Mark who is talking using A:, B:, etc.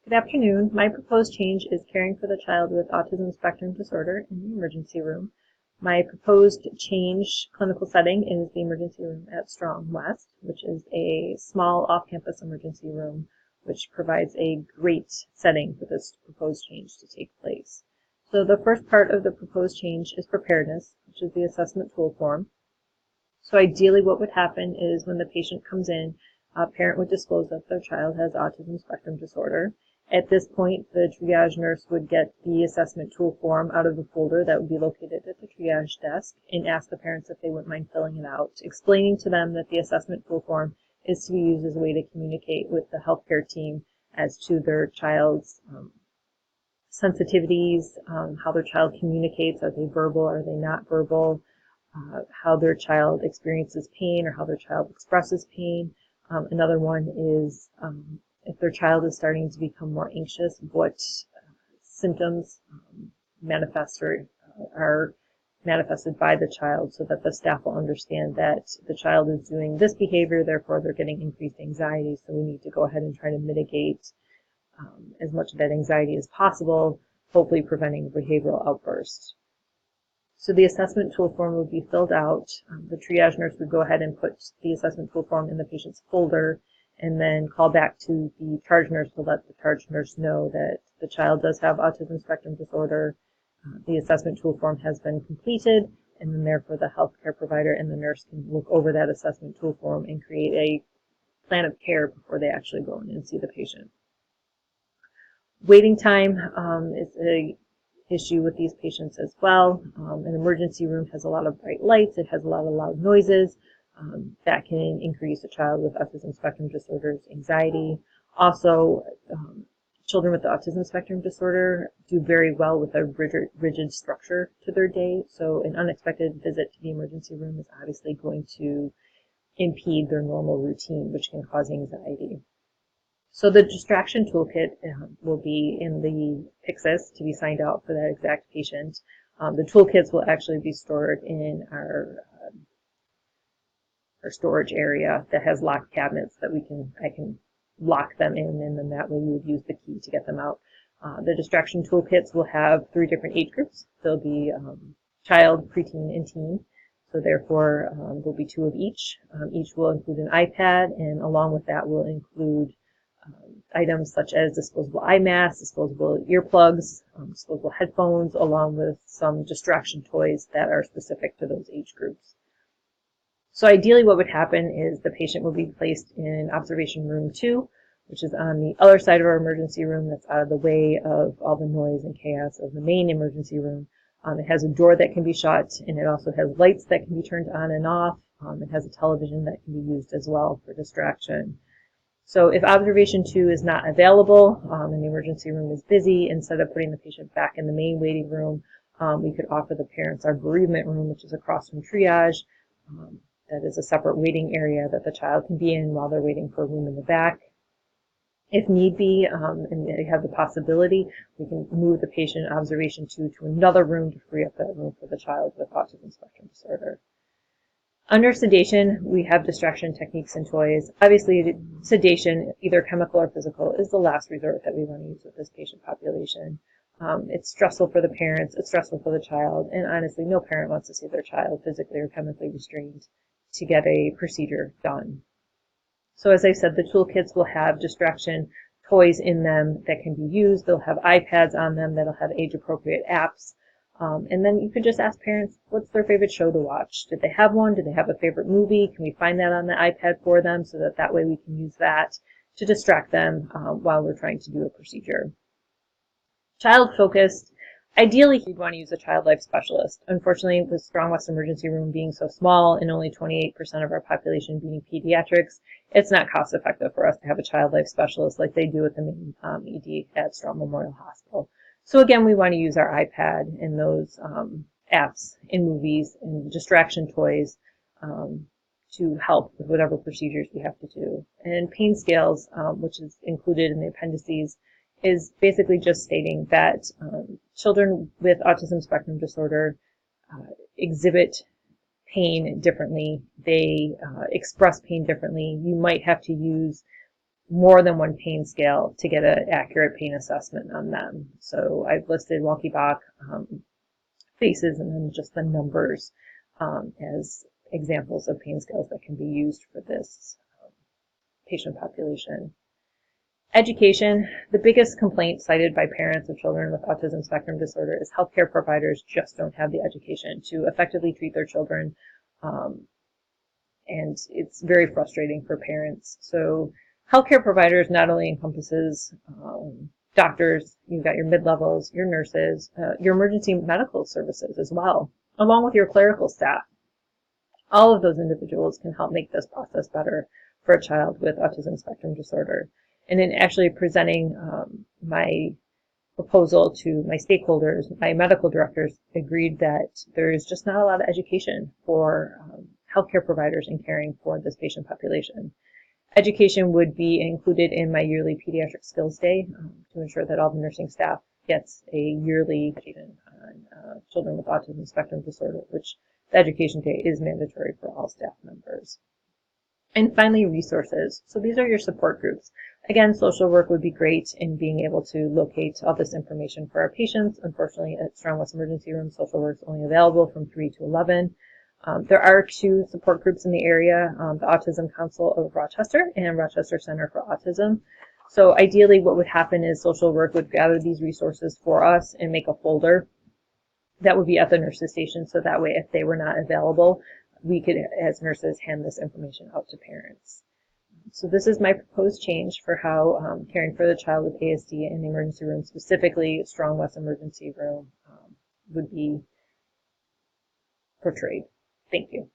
A: Good afternoon. My proposed change is caring for the child with autism spectrum disorder in the emergency room. My proposed change clinical setting is the emergency room at Strong West, which is a small off-campus emergency room, which provides a great setting for this proposed change to take place. So the first part of the proposed change is preparedness, which is the assessment tool form. So ideally what would happen is when the patient comes in, a parent would disclose that their child has autism spectrum disorder. At this point, the triage nurse would get the assessment tool form out of the folder that would be located at the triage desk and ask the parents if they wouldn't mind filling it out, explaining to them that the assessment tool form is to be used as a way to communicate with the healthcare team as to their child's sensitivities, how their child communicates. Are they verbal? Are they not verbal? How their child experiences pain or how their child expresses pain. Another one is if their child is starting to become more anxious, what symptoms manifest or are manifested by the child, so that the staff will understand that the child is doing this behavior, therefore they're getting increased anxiety, so we need to go ahead and try to mitigate as much of that anxiety as possible, hopefully preventing a behavioral outburst. So the assessment tool form would be filled out. The triage nurse would go ahead and put the assessment tool form in the patient's folder and then call back to the charge nurse to let the charge nurse know that the child does have autism spectrum disorder. The assessment tool form has been completed, and then therefore the healthcare provider and the nurse can look over that assessment tool form and create a plan of care before they actually go in and see the patient. Waiting time is a issue with these patients as well. An emergency room has a lot of bright lights. It has a lot of loud noises that can increase a child with autism spectrum disorder's anxiety. Also, children with the autism spectrum disorder do very well with a rigid structure to their day. So an unexpected visit to the emergency room is obviously going to impede their normal routine, which can cause anxiety. So the distraction toolkit will be in the Pyxis to be signed out for that exact patient. The toolkits will actually be stored in our storage area that has locked cabinets that I can lock them in, and then that way you would use the key to get them out. The distraction toolkits will have 3 different age groups. There'll be child, preteen, and teen. So therefore, there'll be 2 of each. Each will include an iPad, and along with that will include items such as disposable eye masks, disposable earplugs, disposable headphones, along with some distraction toys that are specific to those age groups. So ideally what would happen is the patient will be placed in observation room 2, which is on the other side of our emergency room that's out of the way of all the noise and chaos of the main emergency room. It has a door that can be shut, and it also has lights that can be turned on and off. It has a television that can be used as well for distraction. So if observation 2 is not available and the emergency room is busy, instead of putting the patient back in the main waiting room, we could offer the parents our bereavement room, which is across from triage. That is a separate waiting area that the child can be in while they're waiting for a room in the back. If need be, and they have the possibility, we can move the patient in observation 2 to another room to free up that room for the child with autism spectrum disorder. Under sedation, we have distraction techniques and toys. Obviously, sedation, either chemical or physical, is the last resort that we want to use with this patient population. It's stressful for the parents, it's stressful for the child, and honestly, no parent wants to see their child physically or chemically restrained to get a procedure done. So as I said, the toolkits will have distraction toys in them that can be used. They'll have iPads on them that'll have age-appropriate apps. And then you could just ask parents, what's their favorite show to watch? Did they have one? Did they have a favorite movie? Can we find that on the iPad for them so that way we can use that to distract them while we're trying to do a procedure? Child-focused. Ideally, you'd want to use a child life specialist. Unfortunately, with Strong West Emergency Room being so small and only 28% of our population being pediatrics, it's not cost effective for us to have a child life specialist like they do at the main ED at Strong Memorial Hospital. So again, we want to use our iPad and those apps in movies and distraction toys to help with whatever procedures we have to do. And pain scales, which is included in the appendices, is basically just stating that children with autism spectrum disorder exhibit pain differently. They express pain differently. You might have to use more than one pain scale to get an accurate pain assessment on them. So I've listed Walkie-Bach, faces, and then just the numbers as examples of pain scales that can be used for this patient population. Education. The biggest complaint cited by parents of children with autism spectrum disorder is healthcare providers just don't have the education to effectively treat their children. And it's very frustrating for parents. So healthcare providers not only encompasses doctors, you've got your mid-levels, your nurses, your emergency medical services as well, along with your clerical staff. All of those individuals can help make this process better for a child with autism spectrum disorder. And in actually presenting my proposal to my stakeholders, my medical directors agreed that there is just not a lot of education for healthcare providers in caring for this patient population. Education would be included in my yearly pediatric skills day to ensure that all the nursing staff gets a yearly education on children with autism spectrum disorder, which the education day is mandatory for all staff members. And finally, resources. So these are your support groups. Again, social work would be great in being able to locate all this information for our patients. Unfortunately, at Strong West Emergency Room, social work is only available from 3 to 11. There are 2 support groups in the area, the Autism Council of Rochester and Rochester Center for Autism. So ideally what would happen is social work would gather these resources for us and make a folder that would be at the nurses station. So that way, if they were not available, we could, as nurses, hand this information out to parents. So this is my proposed change for how caring for the child with ASD in the emergency room, specifically Strong West Emergency Room, would be portrayed. Thank you.